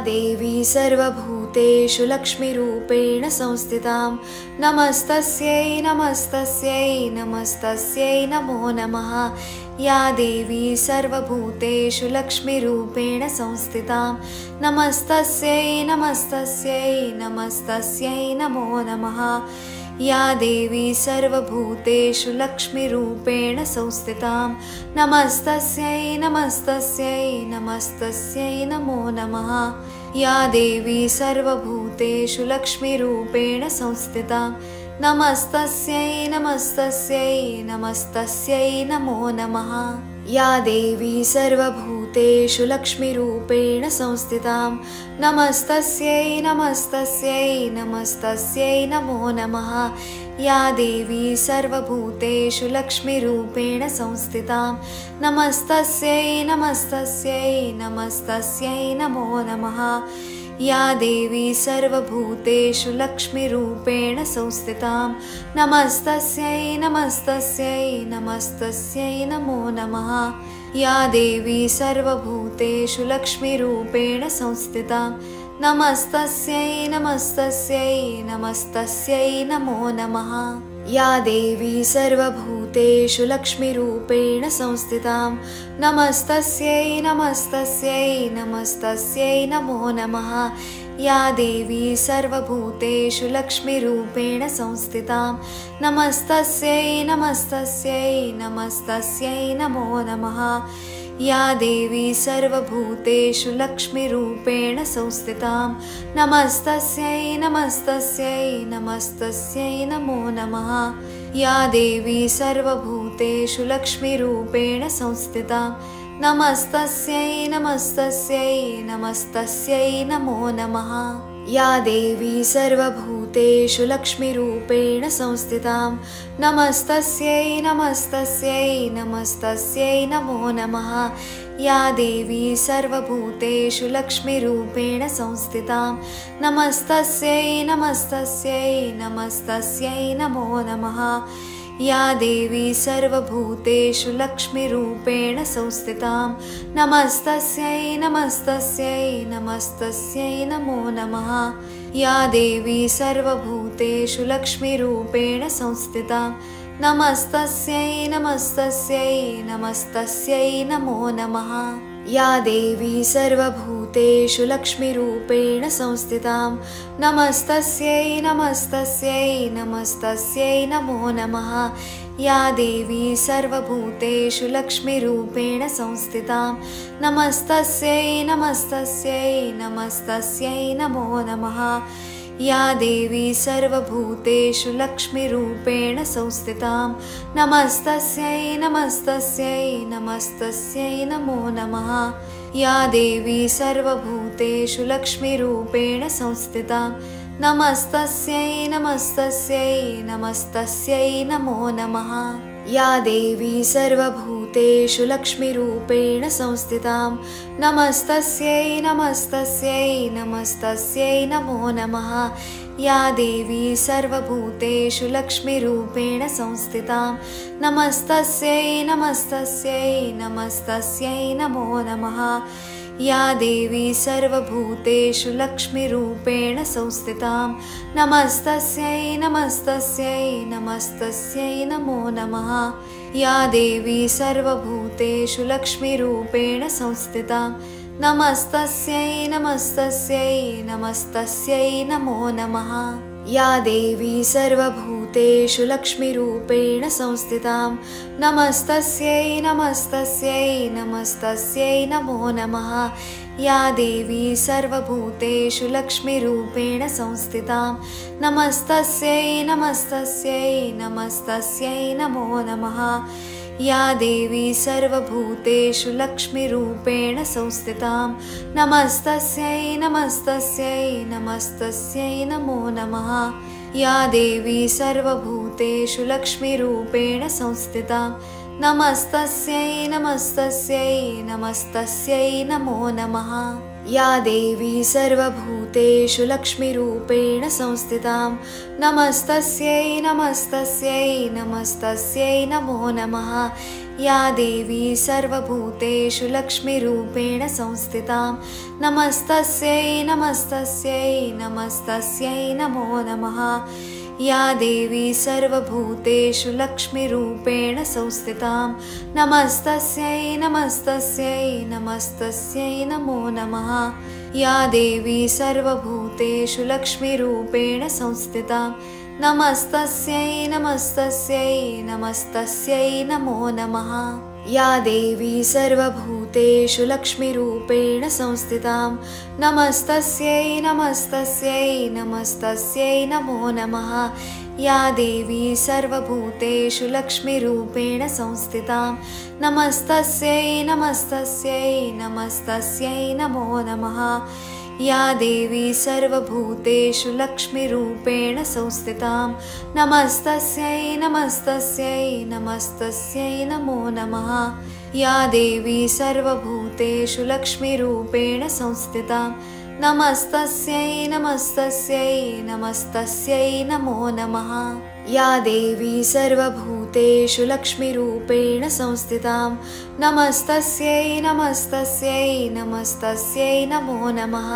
देवी सर्वभूतेषु लक्ष्मीरूपेण संस्थितां नमस्तस्यै नमस्तस्यै नमस्तस्यै नमो नमः। या देवी सर्वभूतेषु लक्ष्मीरूपेण संस्थितां नमस्तस्यै नमस्तस्यै नमस्तस्यै नमो नमः। या देवी सर्वभूतेषु लक्ष्मीरूपेण संस्थितां नमस्तस्यै नमस्तस्यै नमस्तस्यै नमो नमः। या देवी सर्वभूतेषु लक्ष्मीरूपेण संस्थितां नमस्तस्यै नमस्तस्यै नमस्तस्यै नमो नमः। या देवी सर्वभूतेषु लक्ष्मीरूपेण संस्थितां नमस्तस्यै नमस्तस्यै नमस्तस्यै नमो नमः। या देवी सर्वभूतेषु लक्ष्मीरूपेण संस्थितां नमस्तस्यै नमस्तस्यै नमस्तस्यै नमो नमः। या देवी सर्वभूतेषु लक्ष्मीरूपेण संस्थितां नमस्तस्यै नमस्तस्यै नमस्तस्यै नमो नमः। या देवी सर्वभूतेषु लक्ष्मीरूपेण संस्थितां नमस्तस्यै नमस्तस्यै नमस्तस्यै नमो नमः। या देवी सर्वभूतेषु लक्ष्मीरूपेण संस्थितां नमस्तस्यै नमस्तस्यै नमस्तस्यै नमो नमः। या देवी सर्वभूतेषु लक्ष्मीरूपेण संस्थितां नमस्तस्यै नमस्तस्यै नमस्तस्यै नमो नमः। या देवी सर्वभूतेषु लक्ष्मीरूपेण संस्थितां नमस्तस्यै नमस्तस्यै नमस्तस्यै नमो नमः। या देवी सर्वभूतेषु लक्ष्मीरूपेण संस्थितां नमस्तस्यै नमस्तस्यै नमस्तस्यै नमो नमः। या देवी सर्वभूतेषु लक्ष्मीरूपेण संस्थितां नमस्तस्यै नमस्तस्यै नमस्तस्यै नमो नमः। या देवी सर्वभूतेषु लक्ष्मीरूपेण संस्थितां नमस्तस्यै नमस्तस्यै नमस्तस्यै नमो नमः। या देवी सर्वभूतेषु लक्ष्मीरूपेण संस्थितां नमस्तस्यै नमस्तस्यै नमस्तस्यै नमो नमः। या देवी सर्वभूतेषु लक्ष्मीरूपेण संस्थितां नमस्तस्यै नमस्तस्यै नमस्तस्यै नमो नमः। या देवी सर्वभूतेषु लक्ष्मीरूपेण संस्थितां नमस्तस्यै नमस्तस्यै नमस्तस्यै नमो नमः। या देवी सर्वभूतेषु लक्ष्मीरूपेण संस्थितां नमस्तस्यै नमस्तस्यै नमस्तस्यै नमो नमः। या देवी सर्वभूतेषु लक्ष्मीरूपेण संस्थितां नमस्तस्यै नमस्तस्यै नमस्तस्यै नमो नमः। या देवी सर्वभूतेषु लक्ष्मीरूपेण संस्थितां नमस्तस्यै नमस्तस्यै नमस्तस्यै नमो नमः। या देवी सर्वभूतेषु लक्ष्मीरूपेण संस्थितां नमस्तस्यै नमस्तस्यै नमस्तस्यै नमो नमः। या देवी सर्वभूतेषु लक्ष्मीरूपेण संस्थितां नमस्तस्यै नमस्तस्यै नमस्तस्यै नमो नमः। या देवी सर्वभूतेषु लक्ष्मीरूपेण संस्थितां नमस्तस्यै नमस्तस्यै नमस्तस्यै नमो नमः। या देवी सर्वभूतेषु लक्ष्मीरूपेण संस्थितां नमस्तस्यै नमस्तस्यै नमस्तस्यै नमो नमः। या देवी सर्वभूतेषु लक्ष्मीरूपेण संस्थितां नमस्तस्यै नमस्तस्यै नमस्तस्यै नमो नमः। या देवी सर्वभूतेषु लक्ष्मीरूपेण संस्थितां नमस्तस्यै नमस्तस्यै नमस्तस्यै नमो नमः। या देवी सर्वभूतेषु लक्ष्मीरूपेण संस्थितां नमस्तस्यै नमस्तस्यै नमस्तस्यै नमो नमः। या देवी सर्वभूतेषु लक्ष्मीरूपेण संस्थितां नमस्तस्यै नमस्तस्यै नमस्तस्यै नमो नमः। या देवी सर्वभूतेषु सर्वभूतेषु लक्ष्मीरूपेण संस्थितां नमस्तस्यै नमस्तस्यै नमस्तस्यै नमो नमः। या देवी सर्वभूतेषु लक्ष्मीरूपेण संस्थितां नमस्तस्यै नमस्तस्यै नमस्तस्यै नमो नमः। या देवी सर्वभूतेषु लक्ष्मीरूपेण संस्थितां नमस्तस्यै नमस्तस्यै नमस्तस्यै नमो नमः। या देवी सर्वभूतेषु लक्ष्मीरूपेण संस्थितां नमस्तस्यै नमस्तस्यै नमस्तस्यै नमो नमः। या देवी सर्वभूतेषु लक्ष्मीरूपेण संस्थितां नमस्तस्यै नमस्तस्यै नमस्तस्यै नमो नमः। या देवी सर्वभूतेषु लक्ष्मीरूपेण संस्थितां नमस्तस्यै नमस्तस्यै नमस्तस्यै नमो नमः। या देवी सर्वभूतेषु लक्ष्मीरूपेण संस्थितां नमस्तस्यै नमस्तस्यै नमस्तस्यै नमो नमः। या देवी सर्वभूतेषु लक्ष्मीरूपेण संस्थितां नमस्तस्यै नमस्तस्यै नमस्तस्यै नमो नमः। या देवी सर्वभूतेषु लक्ष्मीरूपेण संस्थितां नमस्तस्यै नमस्तस्यै नमस्तस्यै नमो नमः।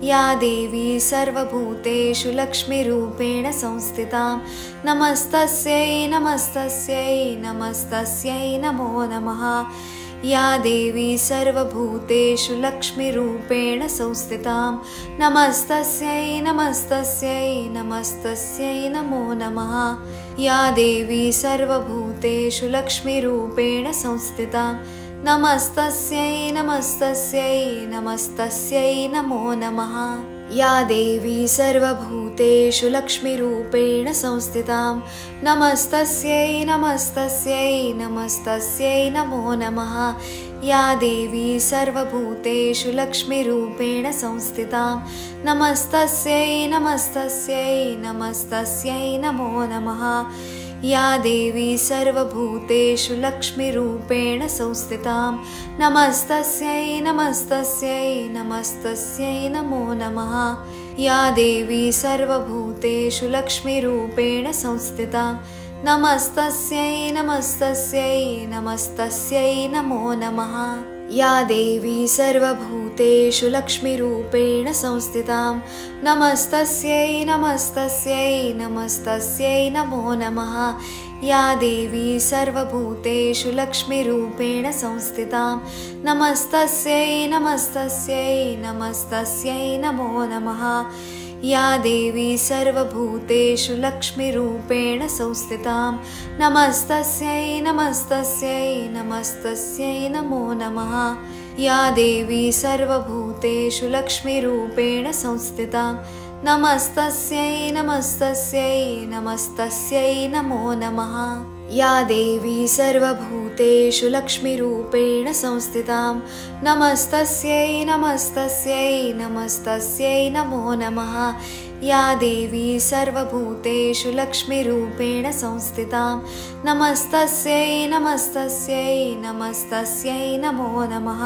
या देवी सर्वभूतेषु लक्ष्मीरूपेण संस्थितां नमस्तस्यै नमस्तस्यै नमस्तस्यै नमो नमः। या देवी सर्वभूतेषु लक्ष्मीरूपेण संस्थितां नमस्तस्यै नमस्तस्यै नमस्तस्यै नमो नमः। या देवी सर्वभूतेषु लक्ष्मीरूपेण संस्थितां नमस्तस्यै नमस्तस्यै नमस्तस्यै नमो नमः। या देवी सर्वभूतेषु लक्ष्मीरूपेण संस्थितां नमस्तस्यै नमस्तस्यै नमस्तस्यै नमो नमः। या देवी सर्वभूतेषु लक्ष्मीरूपेण संस्थितां नमस्तस्यै नमस्तस्यै नमस्तस्यै नमो नमः। या देवी सर्वभूतेषु लक्ष्मीरूपेण संस्थितां नमस्तस्यै नमस्तस्यै नमस्तस्यै नमो नमः। या देवी सर्वभूतेषु लक्ष्मीरूपेण संस्थितां नमस्तस्यै नमस्तस्यै नमस्तस्यै नमो नमः। या देवी सर्वभूतेषु लक्ष्मीरूपेण संस्थितां नमस्तस्यै नमस्तस्यै नमस्तस्यै नमो नमः। या देवी सर्वभूतेषु लक्ष्मीरूपेण संस्थितां नमस्तस्यै नमस्तस्यै नमस्तस्यै नमो नमः। या देवी सर्वभूतेषु लक्ष्मीरूपेण संस्थितां नमस्तस्यै नमस्तस्यै नमस्तस्यै नमो नमः। या देवी सर्वभूतेषु लक्ष्मीरूपेण संस्थितां नमस्तस्यै नमस्तस्यै नमस्तस्यै नमो नमः। या देवी सर्वभूतेषु लक्ष्मीरूपेण संस्थितां नमस्तस्यै नमस्तस्यै नमस्तस्यै नमो नमः। या देवी सर्वभूतेषु लक्ष्मीरूपेण संस्थितां नमस्तस्यै नमस्तस्यै नमस्तस्यै नमो नमः।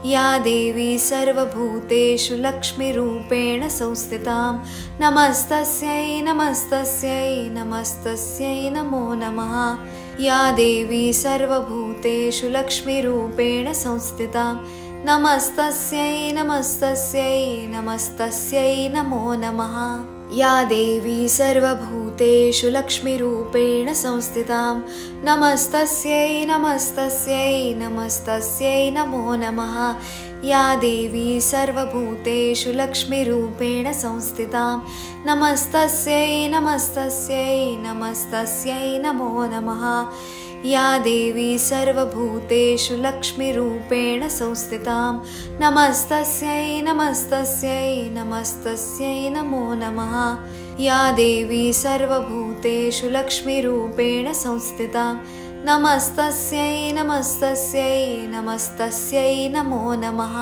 या देवी सर्वभूतेषु लक्ष्मीरूपेण संस्थितां नमस्तस्यै नमस्तस्यै नमस्तस्यै नमो नमः। या देवी सर्वभूतेषु लक्ष्मीरूपेण संस्थितां नमस्तस्यै नमस्तस्यै नमस्तस्यै नमो नमः। या देवी सर्वभूतेषु लक्ष्मीरूपेण संस्थितां नमस्तस्यै नमस्तस्यै नमस्तस्यै नमो नमः। या देवी सर्वभूतेषु लक्ष्मीरूपेण संस्थितां नमस्तस्यै नमस्तस्यै नमस्तस्यै नमो नमः। या देवी सर्वभूतेषु लक्ष्मीरूपेण संस्थितां नमस्तस्यै नमस्तस्यै नमस्तस्यै नमो नमः। या देवी सर्वभूतेषु लक्ष्मीरूपेण संस्थितां नमस्तस्यै नमस्तस्यै नमस्तस्यै नमो नमः।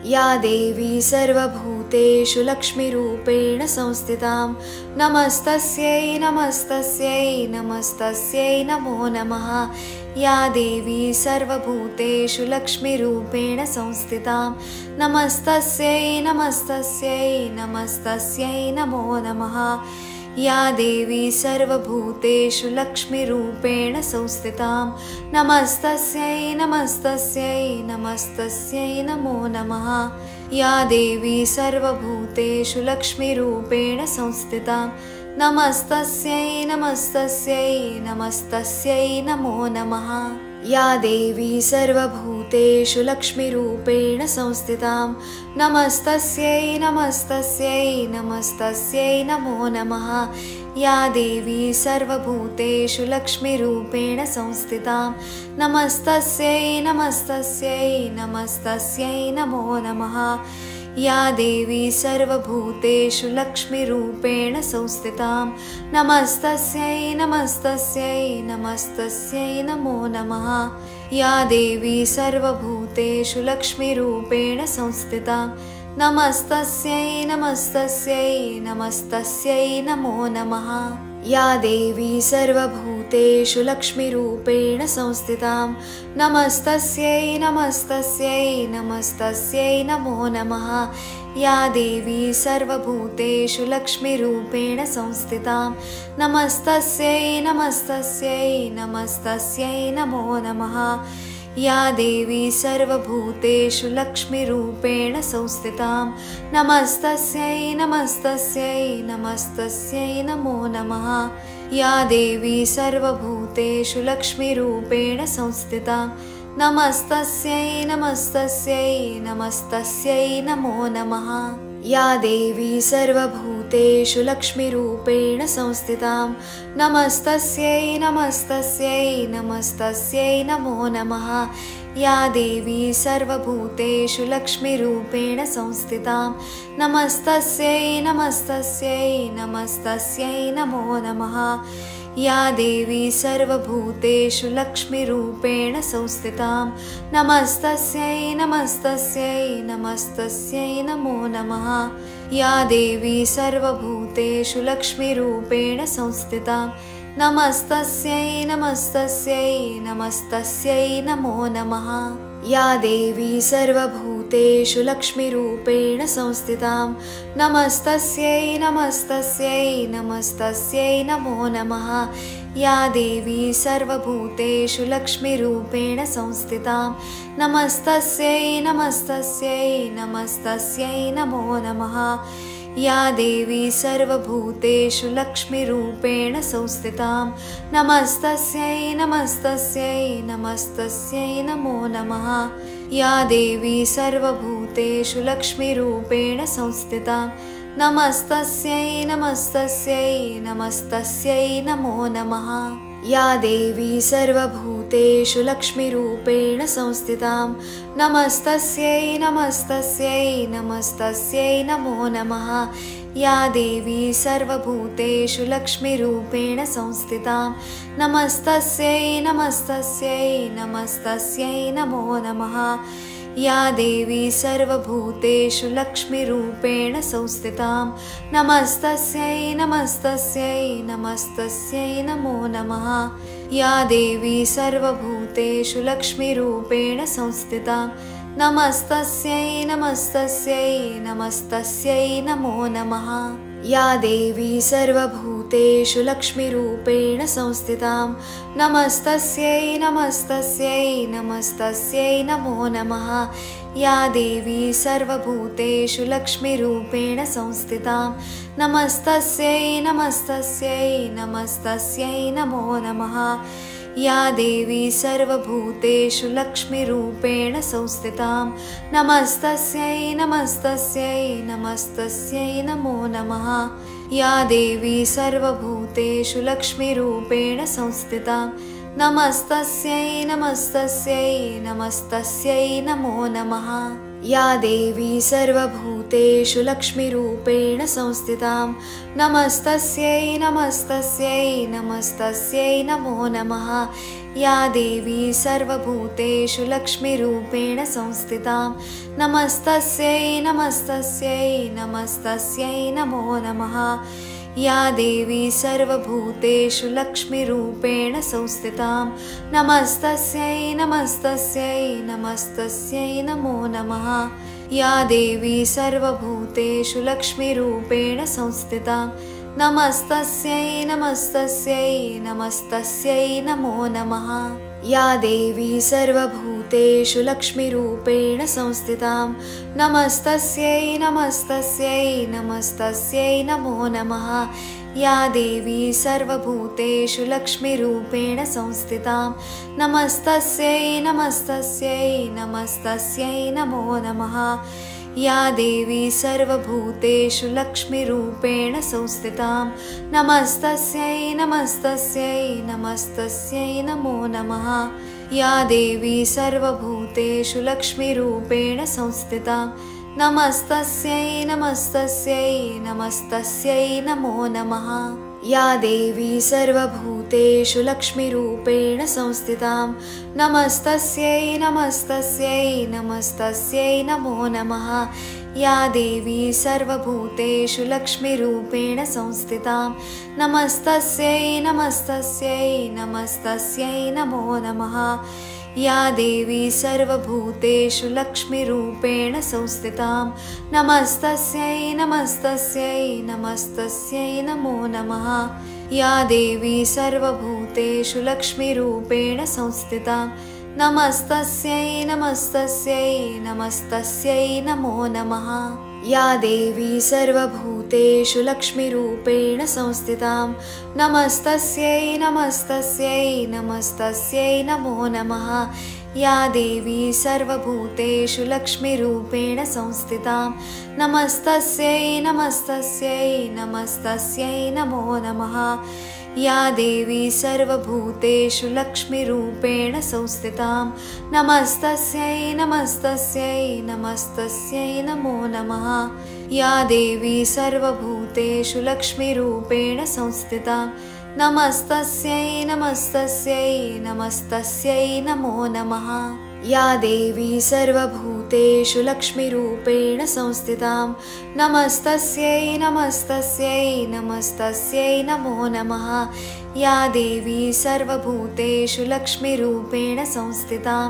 या देवी सर्वभूतेषु लक्ष्मीरूपेण संस्थितां नमस्तस्यै नमस्तस्यै नमस्तस्यै नमो नमः। या देवी सर्वभूतेषु लक्ष्मीरूपेण संस्थितां नमस्तस्यै नमस्तस्यै नमस्तस्यै नमो नमः। या देवी सर्वभूतेषु लक्ष्मीरूपेण संस्थितां नमस्तस्यै नमस्तस्यै नमस्तस्यै नमो नमः। या देवी सर्वभूतेषु लक्ष्मीरूपेण संस्थितां नमस्तस्यै नमस्तस्यै नमस्तस्यै नमो नमः। या देवी सर्वभूतेषु लक्ष्मीरूपेण संस्थितां नमस्तस्यै नमस्तस्यै नमस्तस्यै नमो नमः। या देवी सर्वभूतेषु लक्ष्मीरूपेण संस्थितां नमस्तस्यै नमस्तस्यै नमस्तस्यै नमो नमः। या देवी सर्वभूतेषु लक्ष्मीरूपेण संस्थितां नमस्तस्यै नमस्तस्यै नमस्तस्यै नमो नमः। या देवी सर्वभूतेषु लक्ष्मीरूपेण संस्थितां नमस्तस्यै नमस्तस्यै नमस्तस्यै नमो नमः। या देवी सर्वभूतेषु लक्ष्मीरूपेण संस्थितां नमस्तस्यै नमस्तस्यै नमस्तस्यै नमो नमः। या देवी सर्वभूतेषु लक्ष्मीरूपेण संस्थितां नमस्तस्यै नमस्तस्यै नमस्तस्यै नमो नमः। या देवी सर्वभूतेषु लक्ष्मीरूपेण संस्थितां नमस्तस्यै नमस्तस्यै नमस्तस्यै नमो नमः। या देवी सर्वभूतेषु लक्ष्मीरूपेण संस्थितां नमस्तस्यै नमस्तस्यै नमस्तस्यै नमो नमः। या देवी सर्वभूतेषु लक्ष्मीरूपेण संस्थितां नमस्तस्यै नमस्तस्यै नमस्तस्यै नमो नमः। या देवी सर्वभूतेषु लक्ष्मीरूपेण संस्थितां नमस्तस्यै नमस्तस्यै नमस्तस्यै नमो नमः। या देवी सर्वभूतेषु लक्ष्मीरूपेण संस्थितां नमस्तस्यै नमस्तस्यै नमस्तस्यै नमो नमः। या देवी सर्वभूतेषु लक्ष्मीरूपेण संस्थितां नमस्तस्यै नमस्तस्यै नमस्तस्यै नमो नमः। या देवी सर्वभूतेषु लक्ष्मीरूपेण संस्थितां नमस्तस्यै नमस्तस्यै नमस्तस्यै नमो नमः। या देवी सर्वभूतेषु लक्ष्मीरूपेण संस्थितां नमस्तस्यै नमस्तस्यै नमस्तस्यै नमो नमः। या देवी सर्वभूतेषु लक्ष्मीरूपेण संस्थितां नमस्तस्यै नमस्तस्यै नमस्तस्यै नमो नमः। या देवी सर्वभूतेषु लक्ष्मीरूपेण संस्थितां नमस्तस्यै नमस्तस्यै नमस्तस्यै नमो नमः। या देवी सर्वभूतेषु लक्ष्मीरूपेण संस्थितां नमस्तस्यै नमस्तस्यै नमस्तस्यै नमो नमः। या देवी सर्वभूतेषु लक्ष्मीरूपेण संस्थितां नमस्तस्यै नमस्तस्यै नमस्तस्यै नमो नमः। या देवी सर्वभूतेषु लक्ष्मीरूपेण संस्थितां नमस्तस्यै नमस्तस्यै नमस्तस्यै नमो नमः। या देवी सर्वभूतेषु लक्ष्मीरूपेण संस्थितां नमस्तस्यै नमस्तस्यै नमस्तस्यै नमो नमः। या देवी सर्वभूतेषु लक्ष्मीरूपेण संस्थितां नमस्तस्यै नमस्तस्यै नमस्तस्यै नमो नमः। या देवी सर्वभूतेषु लक्ष्मीरूपेण संस्थितां नमस्तस्यै नमस्तस्यै नमस्तस्यै नमो नमः। या देवी सर्वभूतेषु लक्ष्मीरूपेण संस्थितां नमस्तस्यै नमस्तस्यै नमस्तस्यै नमो नमः। या देवी सर्वभूतेषु लक्ष्मीरूपेण संस्थितां नमस्तस्यै नमस्तस्यै नमस्तस्यै नमो नमः। या देवी सर्वभूतेषु सर्वभूतेषु लक्ष्मीरूपेण संस्थितां नमस्तस्यै नमस्तस्यै नमस्तस्यै नमो नमः। या देवी सर्वभूतेषु लक्ष्मीरूपेण संस्थितां नमस्तस्यै नमस्तस्यै नमस्तस्यै नमो नमः। या देवी सर्वभूतेषु लक्ष्मीरूपेण संस्थितां नमस्तस्यै नमस्तस्यै नमस्तस्यै नमो नमः। या देवी सर्वभूतेषु लक्ष्मीरूपेण संस्थितां नमस्तस्यै नमस्तस्यै नमस्तस्यै नमो नमः। या देवी सर्वभूतेषु लक्ष्मीरूपेण संस्थितां नमस्तस्यै नमस्तस्यै नमस्तस्यै नमो नमः। या देवी सर्वभूतेषु लक्ष्मीरूपेण संस्थितां नमस्तस्यै नमस्तस्यै नमस्तस्यै नमो नमः। या देवी सर्वभूतेषु लक्ष्मीरूपेण संस्थितां नमस्तस्यै नमस्तस्यै नमस्तस्यै नमो नमः। या देवी सर्वभूतेषु लक्ष्मीरूपेण संस्थितां नमस्तस्यै नमस्तस्यै नमस्तस्यै नमो नमः। या देवी सर्वभूतेषु लक्ष्मीरूपेण संस्थितां नमस्तस्यै नमस्तस्यै नमस्तस्यै नमो नमः। या देवी सर्वभूतेषु लक्ष्मीरूपेण संस्थितां नमस्तस्यै नमस्तस्यै नमस्तस्यै नमो नमः। या देवी सर्वभूतेषु लक्ष्मीरूपेण संस्थितां नमस्तस्यै नमस्तस्यै नमस्तस्यै नमो नमः। या देवी सर्वभूतेषु लक्ष्मीरूपेण संस्थितां नमस्तस्यै नमस्तस्यै नमस्तस्यै नमो नमः। या देवी सर्वभूतेषु लक्ष्मीरूपेण संस्थितां नमस्तस्यै नमस्तस्यै नमस्तस्यै नमो नमः। या देवी सर्वभूतेषु लक्ष्मीरूपेण संस्थितां नमस्तस्यै नमस्तस्यै नमस्तस्यै नमो नमः। या देवी सर्वभूतेषु लक्ष्मीरूपेण संस्थितां नमस्तस्यै नमस्तस्यै नमस्तस्यै नमो नमः। या देवी सर्वभूतेषु लक्ष्मीरूपेण संस्थितां नमस्तस्यै नमस्तस्यै नमस्तस्यै नमो नमः। या देवी सर्वभूतेषु लक्ष्मीरूपेण संस्थितां नमस्तस्यै नमस्तस्यै नमस्तस्यै नमो नमः। या देवी सर्वभूतेषु लक्ष्मीरूपेण संस्थितां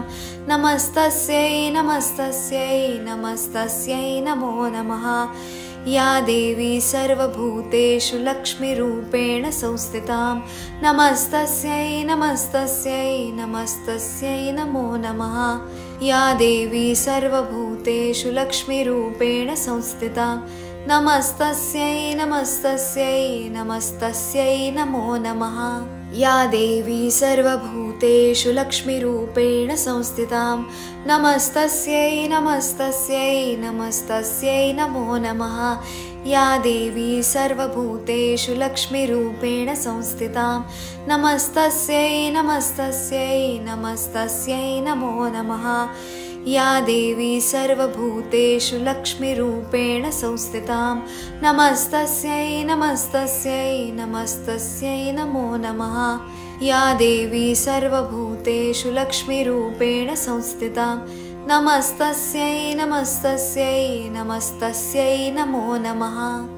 नमस्तस्यै नमस्तस्यै नमस्तस्यै नमो नमः। या देवी सर्वभूतेषु लक्ष्मीरूपेण संस्थितां नमस्तस्यै नमस्तस्यै नमस्तस्यै नमो नमः। या देवी सर्वभूतेषु लक्ष्मीरूपेण संस्थितां नमस्तस्यै नमस्तस्यै नमस्तस्यै नमो नमः। या देवी सर्वभूतेषु लक्ष्मीरूपेण संस्थितां नमस्तस्यै नमस्तस्यै नमस्तस्यै नमो नमः। या देवी सर्वभूतेषु लक्ष्मीरूपेण संस्थितां नमस्तस्यै नमस्तस्यै नमस्तस्यै नमो नमः। या देवी सर्वभूतेषु लक्ष्मीरूपेण संस्थितां नमस्तस्यै नमस्तस्यै नमस्तस्यै नमो नमः। या देवी सर्वभूतेषु लक्ष्मीरूपेण संस्थितां नमस्तस्यै नमस्तस्यै नमस्तस्यै नमो नमः।